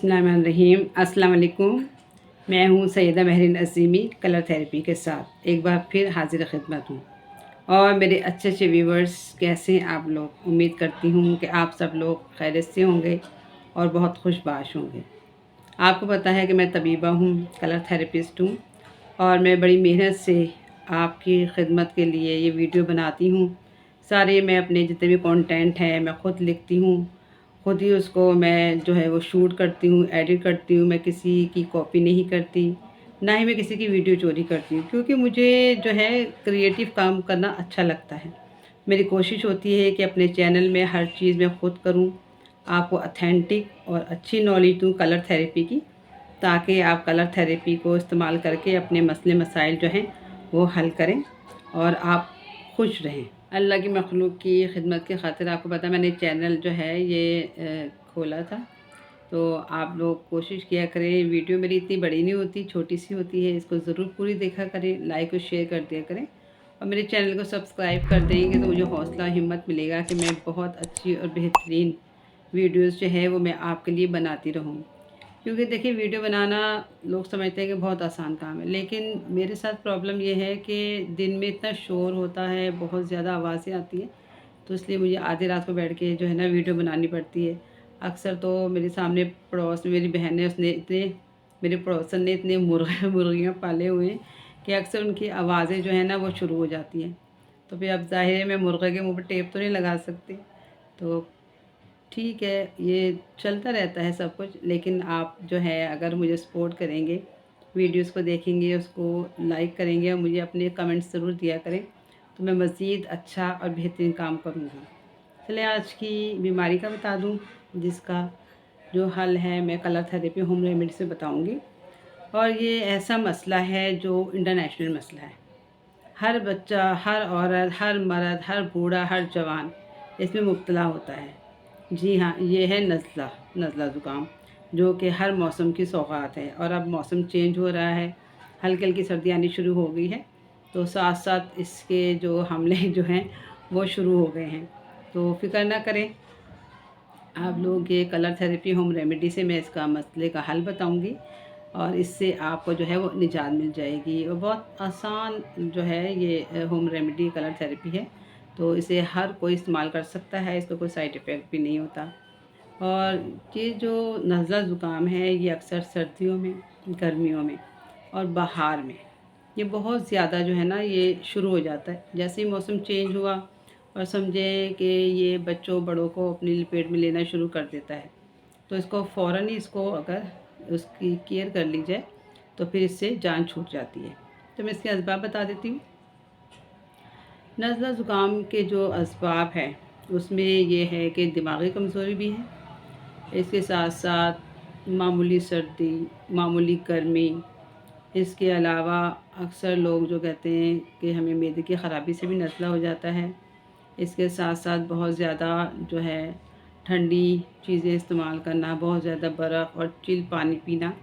बिस्मिल्लाहिर्रहमानिर्रहीम। अस्सलाम वालेकुम। मैं हूँ सैयदा महरीन अज़ीमी कलर थेरेपी के साथ एक बार फिर हाजिर खिदमत हूँ। और मेरे अच्छे अच्छे व्यूवर्स, कैसे हैं आप लोग? उम्मीद करती हूँ कि आप सब लोग खैरियत से होंगे और बहुत खुशबाश होंगे। आपको पता है कि मैं तबीबा हूँ, कलर थेरेपिस्ट हूँ और मैं बड़ी मेहनत से आपकी खिदमत के लिए ये वीडियो बनाती हूँ। सारे मैं अपने जितने भी कंटेंट हैं मैं ख़ुद लिखती हूँ, खुद ही उसको मैं जो है वो शूट करती हूँ, एडिट करती हूँ। मैं किसी की कॉपी नहीं करती, ना ही मैं किसी की वीडियो चोरी करती हूँ, क्योंकि मुझे जो है क्रिएटिव काम करना अच्छा लगता है। मेरी कोशिश होती है कि अपने चैनल में हर चीज़ मैं खुद करूँ, आपको ऑथेंटिक और अच्छी नॉलेज दूँ कलर थेरेपी की, ताकि आप कलर थेरेपी को इस्तेमाल करके अपने मसले मसाइल जो हैं वो हल करें और आप खुश रहें। अल्लाह की मखलूक की खिदमत की खातिर आपको पता है मैंने चैनल जो है ये खोला था, तो आप लोग कोशिश किया करें। वीडियो मेरी इतनी बड़ी नहीं होती, छोटी सी होती है, इसको ज़रूर पूरी देखा करें, लाइक और शेयर कर दिया करें और मेरे चैनल को सब्सक्राइब कर देंगे तो मुझे हौसला हिम्मत मिलेगा कि मैं बहुत अच्छी और बेहतरीन वीडियोज़ जो है वो मैं आपके लिए बनाती रहूँ। क्योंकि देखिए, वीडियो बनाना लोग समझते हैं कि बहुत आसान काम है, लेकिन मेरे साथ प्रॉब्लम ये है कि दिन में इतना शोर होता है, बहुत ज़्यादा आवाज़ें आती हैं, तो इसलिए मुझे आधी रात को बैठ के जो है ना वीडियो बनानी पड़ती है। अक्सर तो मेरे सामने पड़ोस में मेरी बहन है, उसने इतने मेरे पड़ोसन ने इतने मुर्गे मुर्गियाँ पाले हुए हैं कि अक्सर उनकी आवाज़ें जो है ना वो शुरू हो जाती हैं। तो फिर अब ज़ाहिर है मैं मुर्गे के मुँह पर टेप तो नहीं लगा सकती, तो ठीक है, ये चलता रहता है सब कुछ। लेकिन आप जो है अगर मुझे सपोर्ट करेंगे, वीडियोस को देखेंगे, उसको लाइक करेंगे और मुझे अपने कमेंट्स ज़रूर दिया करें, तो मैं मज़ीद अच्छा और बेहतरीन काम करूँगी। चलिए आज की बीमारी का बता दूँ, जिसका जो हल है मैं कलर थेरेपी होम रेमेडी से बताऊँगी। और ये ऐसा मसला है जो इंटरनेशनल मसला है। हर बच्चा, हर औरत, हर मर्द, हर बूढ़ा, हर जवान इसमें मुब्तला होता है। जी हाँ, ये है नज़ला ज़ुकाम, जो कि हर मौसम की सौगात है। और अब मौसम चेंज हो रहा है, हल्की हल्की सर्दी आनी शुरू हो गई है, तो साथ साथ इसके जो हमले जो हैं वो शुरू हो गए हैं। तो फ़िक्र ना करें आप लोग, ये कलर थेरेपी होम रेमेडी से मैं इसका मसले का हल बताऊंगी और इससे आपको जो है वो निजात मिल जाएगी। और बहुत आसान जो है ये होम रेमेडी कलर थेरेपी है, तो इसे हर कोई इस्तेमाल कर सकता है, इसका कोई साइड इफ़ेक्ट भी नहीं होता। और ये जो नज़ला ज़ुकाम है ये अक्सर सर्दियों में, गर्मियों में और बहार में ये बहुत ज़्यादा जो है ना ये शुरू हो जाता है। जैसे ही मौसम चेंज हुआ और समझे कि ये बच्चों बड़ों को अपनी लपेट में लेना शुरू कर देता है, तो इसको फ़ौरन ही इसको अगर उसकी केयर कर ली जाए तो फिर इससे जान छूट जाती है। तो मैं इसके असबाब बता देती हूँ। नज़ला ज़ुकाम के जो असबाब हैं उसमें ये है कि दिमागी कमज़ोरी भी है, इसके साथ साथ मामूली सर्दी, मामूली गर्मी, इसके अलावा अक्सर लोग जो कहते हैं कि हमें मैदे की ख़राबी से भी नज़ला हो जाता है। इसके साथ साथ बहुत ज़्यादा जो है ठंडी चीज़ें इस्तेमाल करना, बहुत ज़्यादा बर्फ़ और चिल पानी पीना,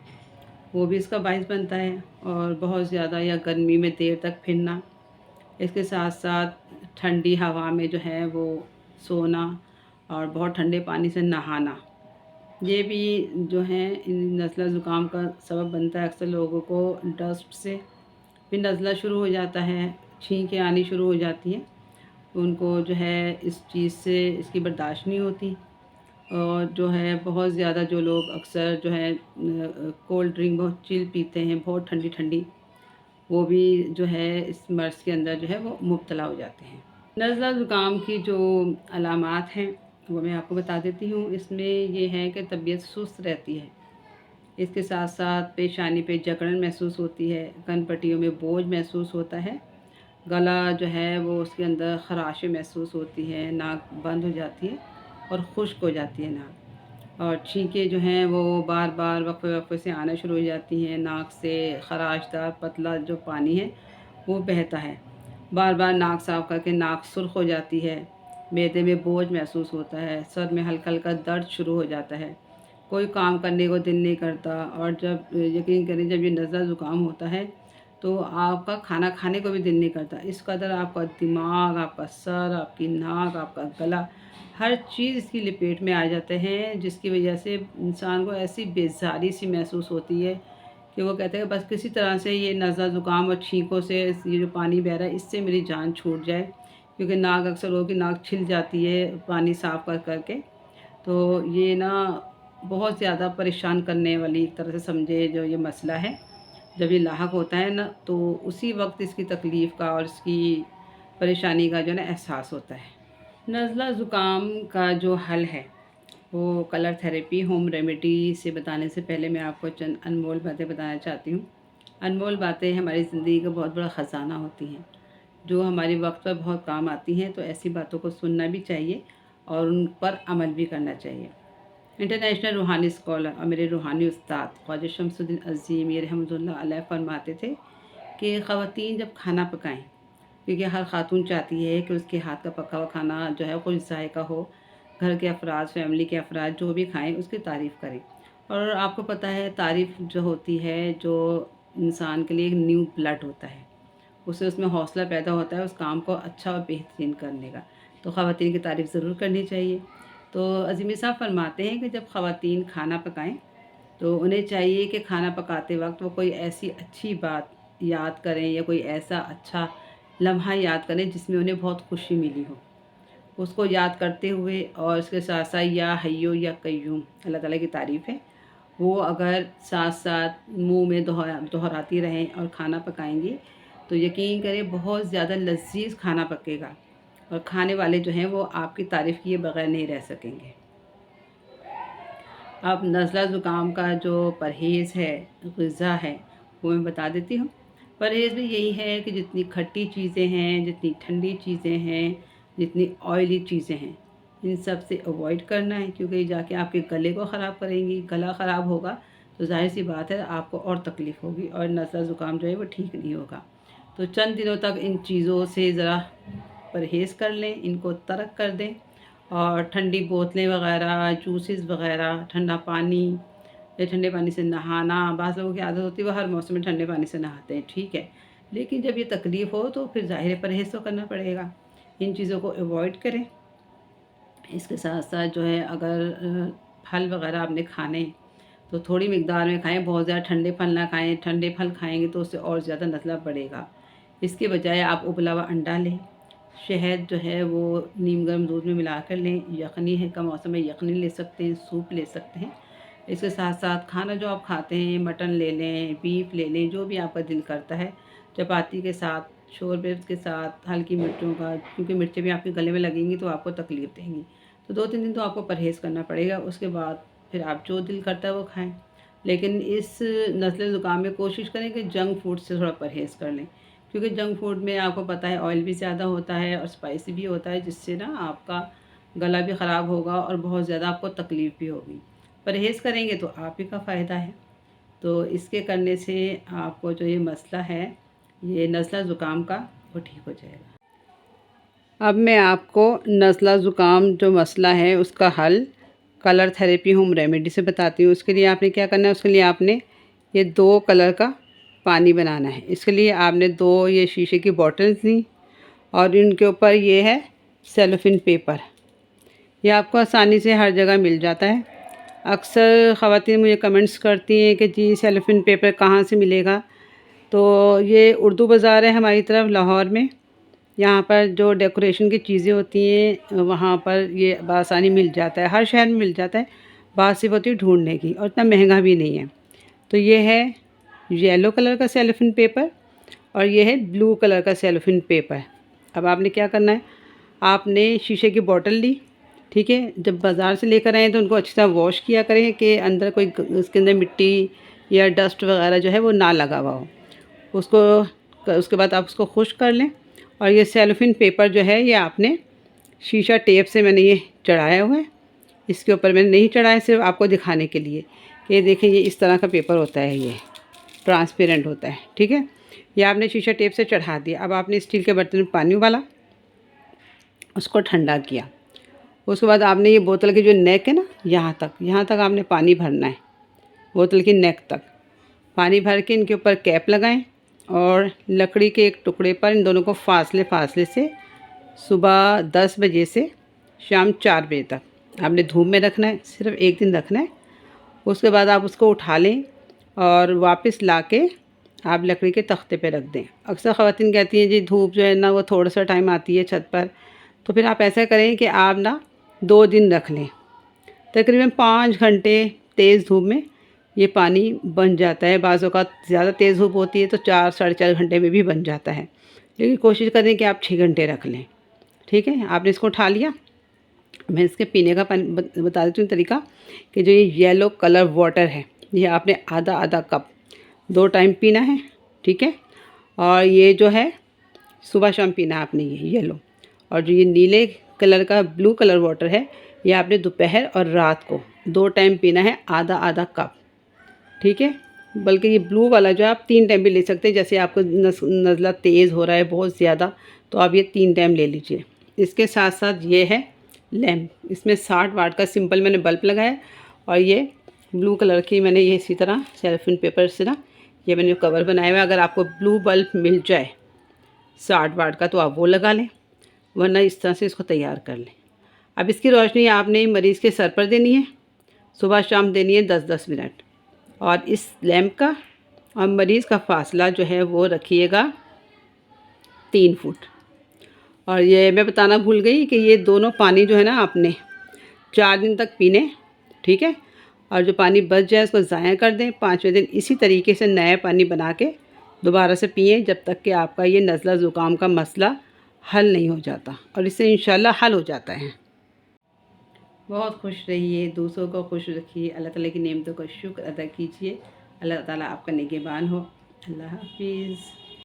वो भी इसका बाइस बनता है। और बहुत ज़्यादा या गर्मी में देर तक फिरना, इसके साथ साथ ठंडी हवा में जो है वो सोना और बहुत ठंडे पानी से नहाना, ये भी जो है इन नज़ला ज़ुकाम का सबब बनता है। अक्सर लोगों को डस्ट से भी नज़ला शुरू हो जाता है, छींकें आनी शुरू हो जाती हैं, उनको जो है इस चीज़ से इसकी बर्दाश्त नहीं होती। और जो है बहुत ज़्यादा जो लोग अक्सर जो है कोल्ड ड्रिंक बहुत चिल पीते हैं, बहुत ठंडी ठंडी, वो भी जो है इस मर्ज़ के अंदर जो है वो मुब्तला हो जाते हैं। नज़ला ज़ुकाम की जो अलामात हैं वो मैं आपको बता देती हूँ। इसमें ये है कि तबीयत सुस्त रहती है, इसके साथ साथ पेशानी पे जकड़न महसूस होती है, कनपट्टियों में बोझ महसूस होता है, गला जो है वो उसके अंदर ख़राशें महसूस होती हैं, नाक बंद हो जाती है और खुश्क हो जाती है नाक, और छींकें जो हैं वो बार बार वक्फे वक्फे से आना शुरू हो जाती हैं। नाक से खराशदार पतला जो पानी है वो बहता है, बार बार नाक साफ़ करके नाक सुर्ख हो जाती है, मैदे में बोझ महसूस होता है, सर में हल्का हल्का दर्द शुरू हो जाता है, कोई काम करने को दिल नहीं करता। और जब यकीन करें, जब ये नज़ला ज़ुकाम होता है तो आपका खाना खाने को भी दिल नहीं करता। इस कदर आपका दिमाग, आपका सर, आपकी नाक, आपका गला, हर चीज़ इसकी लपेट में आ जाते हैं, जिसकी वजह से इंसान को ऐसी बेज़ारी सी महसूस होती है कि वो कहते हैं बस किसी तरह से ये नज़ला ज़ुकाम और छींकों से ये जो पानी बह रहा है इससे मेरी जान छूट जाए, क्योंकि नाक अक्सर लोगों की नाक छिल जाती है पानी साफ़ कर करके। तो ये ना बहुत ज़्यादा परेशान करने वाली एक तरह से समझे जो ये मसला है। जब ये लाहक होता है ना तो उसी वक्त इसकी तकलीफ़ का और इसकी परेशानी का जो है ना एहसास होता है। नज़ला ज़ुकाम का जो हल है वो कलर थेरेपी होम रेमेडी से बताने से पहले मैं आपको चंद अनमोल बातें बताना चाहती हूँ। अनमोल बातें हमारी ज़िंदगी का बहुत बड़ा ख़जाना होती हैं, जो हमारे वक्त पर बहुत काम आती हैं। तो ऐसी बातों को सुनना भी चाहिए और उन पर अमल भी करना चाहिए। इंटरनेशनल रूहानी स्कॉलर और मेरे रूहानी उस्ताद ख्वाजा शमसुद्दीन अज़ीम ये रहमतुल्लाह अलैह फरमाते थे कि ख़वातीन जब खाना पकाएं, क्योंकि हर ख़ातून चाहती है कि उसके हाथ का पका हुआ खाना जो है कोई ज़ायका हो, घर के अफराद, फैमिली के अफराद जो भी खाएं उसकी तारीफ़ करें। और आपको पता है तारीफ़ जो होती है जो इंसान के लिए एक न्यू ब्लड होता है, उससे उसमें हौसला पैदा होता है उस काम को अच्छा और बेहतरीन करने का। तो ख़वातीन की तारीफ़ ज़रूर करनी चाहिए। तो अज़ीम साहब फरमाते हैं कि जब ख़वातीन खाना पकाएं तो उन्हें चाहिए कि खाना पकाते वक्त वो कोई ऐसी अच्छी बात याद करें या कोई ऐसा अच्छा लम्हा याद करें जिसमें उन्हें बहुत खुशी मिली हो। उसको याद करते हुए और इसके साथ साथ या हय्यो या कय्यूम अल्लाह ताला की तारीफ़ है, वो अगर साथ साथ मुंह में दोहराती रहें और खाना पकाएंगी तो यकीन करें बहुत ज़्यादा लज़ीज़ खाना पकेगा और खाने वाले जो हैं वो आपकी तारीफ़ किए बगैर नहीं रह सकेंगे। अब नज़ला ज़ुकाम का जो परहेज़ है, ग़िज़ा है, वो मैं बता देती हूँ। परहेज़ भी यही है कि जितनी खट्टी चीज़ें हैं, जितनी ठंडी चीज़ें हैं, जितनी ऑयली चीज़ें हैं, इन सब से अवॉइड करना है, क्योंकि ये जाके आपके गले को ख़राब करेंगी। गला ख़राब होगा तो ज़ाहिर सी बात है आपको और तकलीफ़ होगी और नज़ला ज़ुकाम जो है वो ठीक नहीं होगा। तो चंद दिनों तक इन चीज़ों से ज़रा परहेज़ कर लें, इनको तर्क कर दें और ठंडी बोतलें वग़ैरह, जूसेस वग़ैरह, ठंडा पानी या ठंडे पानी से नहाना। बाज़ लोगों की आदत होती है वो हर मौसम में ठंडे पानी से नहाते हैं, ठीक है, लेकिन जब ये तकलीफ़ हो तो फिर ज़ाहिर है परहेज़ तो करना पड़ेगा। इन चीज़ों को अवॉइड करें। इसके साथ साथ जो है अगर फल वग़ैरह आपने खाने तो थोड़ी मिक़दार में खाएँ, बहुत ज़्यादा ठंडे फल ना खाएँ। ठंडे फल खाएँगे तो उससे और ज़्यादा नज़ला बढ़ेगा। इसके बजाय आप उबला हुआ अंडा लें, शहद जो है वो नीम गर्म दूध में मिला कर लें, यखनी है का मौसम है यखनी ले सकते हैं, सूप ले सकते हैं। इसके साथ साथ खाना जो आप खाते हैं मटन ले लें, बीफ ले लें, जो भी आपका दिल करता है, चपाती के साथ, शोरबे के साथ, हल्की मिर्चों का, क्योंकि मिर्चें भी आपके गले में लगेंगी तो आपको तकलीफ़ देंगी। तो 2-3 दिन तो आपको परहेज़ करना पड़ेगा, उसके बाद फिर आप जो दिल करता है वो खाएँ। लेकिन इस नज़ले ज़ुकाम में कोशिश करें कि जंक फूड से थोड़ा परहेज़ कर लें, क्योंकि जंक फूड में आपको पता है ऑयल भी ज़्यादा होता है और स्पाइसी भी होता है, जिससे ना आपका गला भी ख़राब होगा और बहुत ज़्यादा आपको तकलीफ़ भी होगी। परहेज़ करेंगे तो आप ही का फ़ायदा है। तो इसके करने से आपको जो ये मसला है ये नज़ला ज़ुकाम का वो ठीक हो जाएगा। अब मैं आपको नज़ला ज़ुकाम जो मसला है उसका हल कलर थेरेपी होम रेमेडी से बताती हूँ। उसके लिए आपने क्या करना है, उसके लिए आपने ये 2 कलर का पानी बनाना है। इसके लिए आपने 2 ये शीशे की बॉटल्स ली और इनके ऊपर ये है सेलोफिन पेपर। ये आपको आसानी से हर जगह मिल जाता है। अक्सर ख़वातीन मुझे कमेंट्स करती हैं कि जी सेलोफिन पेपर कहाँ से मिलेगा। तो ये उर्दू बाज़ार है हमारी तरफ लाहौर में, यहाँ पर जो डेकोरेशन की चीज़ें होती हैं वहाँ पर ये बआसानी मिल जाता है, हर शहर में मिल जाता है। बात सिर्फ होती है ढूंढने की और इतना महंगा भी नहीं है। तो ये है येलो कलर का सेलोफिन पेपर और ये है ब्लू कलर का सेलोफिन पेपर। अब आपने क्या करना है, आपने शीशे की बोतल ली, ठीक है। जब बाज़ार से लेकर आएँ तो उनको अच्छी तरह वॉश किया करें कि अंदर कोई उसके अंदर मिट्टी या डस्ट वगैरह जो है वो ना लगा हुआ हो। उसके बाद आप उसको खुश्क कर लें और ये सेलोफिन पेपर जो है ये आपने शीशा टेप से मैंने ये चढ़ाया हुआ है। इसके ऊपर मैंने नहीं चढ़ाया, सिर्फ आपको दिखाने के लिए कि देखिए ये इस तरह का पेपर होता है, ये ट्रांसपेरेंट होता है, ठीक है। ये आपने शीशा टेप से चढ़ा दिया। अब आपने स्टील के बर्तन में पानी उबाला, उसको ठंडा किया। उसके बाद आपने ये बोतल की जो नेक है ना, यहाँ तक आपने पानी भरना है, बोतल की नेक तक पानी भर के इनके ऊपर कैप लगाएं और लकड़ी के एक टुकड़े पर इन दोनों को फासले फासले से सुबह 10 बजे से शाम 4 बजे तक आपने धूप में रखना है। सिर्फ एक दिन रखना है, उसके बाद आप उसको उठा लें और वापस लाके आप लकड़ी के तख्ते पे रख दें। अक्सर ख़वातीन कहती हैं जी धूप जो है ना वो थोड़ा सा टाइम आती है छत पर, तो फिर आप ऐसा करें कि आप ना 2 दिन रख लें। तकरीबन 5 घंटे तेज़ धूप में ये पानी बन जाता है। बाज़ औक़ात ज़्यादा तेज़ धूप होती है तो 4 साढ़े 4 घंटे में भी बन जाता है, लेकिन कोशिश करें कि आप 6 घंटे रख लें। ठीक है, आपने इसको उठा लिया। मैं इसके पीने का पानी बता देती हूँ तरीका, कि जो ये येलो कलर वाटर है ये आपने आधा आधा कप 2 टाइम पीना है। ठीक है, और ये जो है सुबह शाम पीना है आपने ये येलो। और जो ये नीले कलर का ब्लू कलर वाटर है ये आपने दोपहर और रात को 2 टाइम पीना है, आधा आधा कप। ठीक है, बल्कि ये ब्लू वाला जो है आप 3 टाइम भी ले सकते हैं। जैसे आपको नज़ला तेज़ हो रहा है बहुत ज़्यादा तो आप ये 3 टाइम ले लीजिए। इसके साथ साथ ये है लैम्प, इसमें 60 वाट का सिंपल मैंने बल्ब लगाया और ये ब्लू कलर की मैंने ये इसी तरह सेलोफेन पेपर से ना ये मैंने कवर बनाया हुआ है। अगर आपको ब्लू बल्ब मिल जाए 60 वाट का तो आप वो लगा लें, वरना इस तरह से इसको तैयार कर लें। अब इसकी रोशनी आपने मरीज़ के सर पर देनी है, सुबह शाम देनी है 10-10 मिनट। और इस लैम्प का और मरीज़ का फासला जो है वो रखिएगा 3 फुट। और ये मैं बताना भूल गई कि ये दोनों पानी जो है ना आपने 4 दिन तक पीने। ठीक है, और जो पानी बच जाए उसको ज़ाया कर दें। 5वें दिन इसी तरीके से नया पानी बना के दोबारा से पिएँ जब तक कि आपका ये नज़ला ज़ुकाम का मसला हल नहीं हो जाता, और इससे इंशाल्लाह हल हो जाता है। बहुत खुश रहिए, दूसरों को खुश रखिए, अल्लाह ताला की नेमतों का शुक्र अदा कीजिए। अल्लाह ताला आपका निगहबान हो। अल्लाह हाफ़िज़।